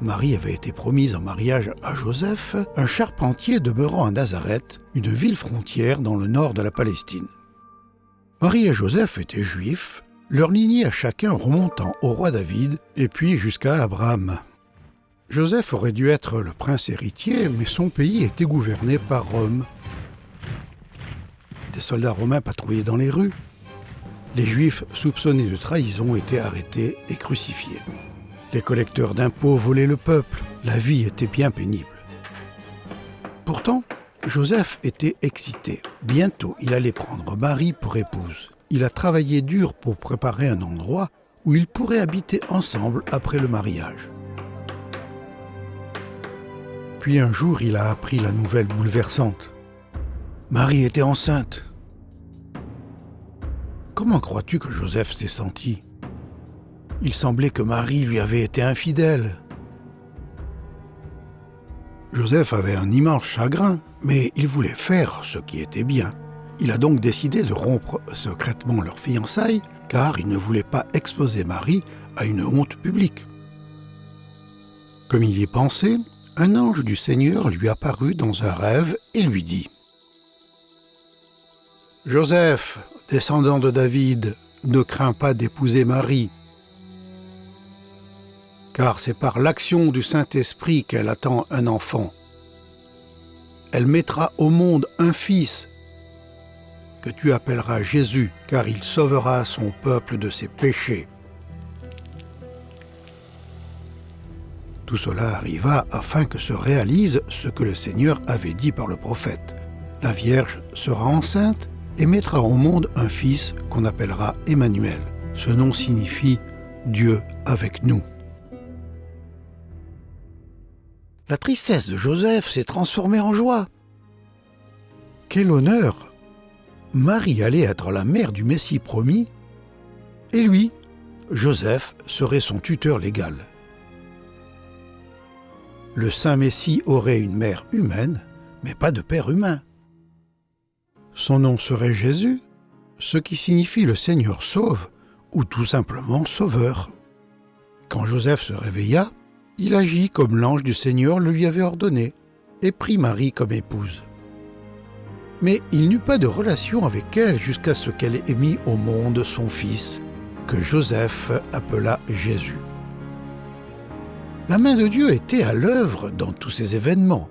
Marie avait été promise en mariage à Joseph, un charpentier demeurant à Nazareth, une ville frontière dans le nord de la Palestine. Marie et Joseph étaient juifs, leur lignée à chacun remontant au roi David et puis jusqu'à Abraham. Joseph aurait dû être le prince héritier, mais son pays était gouverné par Rome. Des soldats romains patrouillaient dans les rues. Les Juifs soupçonnés de trahison étaient arrêtés et crucifiés. Les collecteurs d'impôts volaient le peuple. La vie était bien pénible. Pourtant, Joseph était excité. Bientôt, il allait prendre Marie pour épouse. Il a travaillé dur pour préparer un endroit où ils pourraient habiter ensemble après le mariage. Puis un jour, il a appris la nouvelle bouleversante. Marie était enceinte. Comment crois-tu que Joseph s'est senti ? Il semblait que Marie lui avait été infidèle. Joseph avait un immense chagrin, mais il voulait faire ce qui était bien. Il a donc décidé de rompre secrètement leurs fiançailles, car il ne voulait pas exposer Marie à une honte publique. Comme il y pensait, un ange du Seigneur lui apparut dans un rêve et lui dit : « Joseph, descendant de David, ne crains pas d'épouser Marie, car c'est par l'action du Saint-Esprit qu'elle attend un enfant. Elle mettra au monde un fils que tu appelleras Jésus, car il sauvera son peuple de ses péchés. » Tout cela arriva afin que se réalise ce que le Seigneur avait dit par le prophète. La Vierge sera enceinte et mettra au monde un fils qu'on appellera Emmanuel. Ce nom signifie Dieu avec nous. La tristesse de Joseph s'est transformée en joie. Quel honneur! Marie allait être la mère du Messie promis, et lui, Joseph, serait son tuteur légal. Le Saint Messie aurait une mère humaine, mais pas de père humain. Son nom serait Jésus, ce qui signifie le Seigneur sauve, ou tout simplement Sauveur. Quand Joseph se réveilla, il agit comme l'ange du Seigneur le lui avait ordonné, et prit Marie comme épouse. Mais il n'eut pas de relation avec elle jusqu'à ce qu'elle ait mis au monde son fils, que Joseph appela Jésus. La main de Dieu était à l'œuvre dans tous ces événements.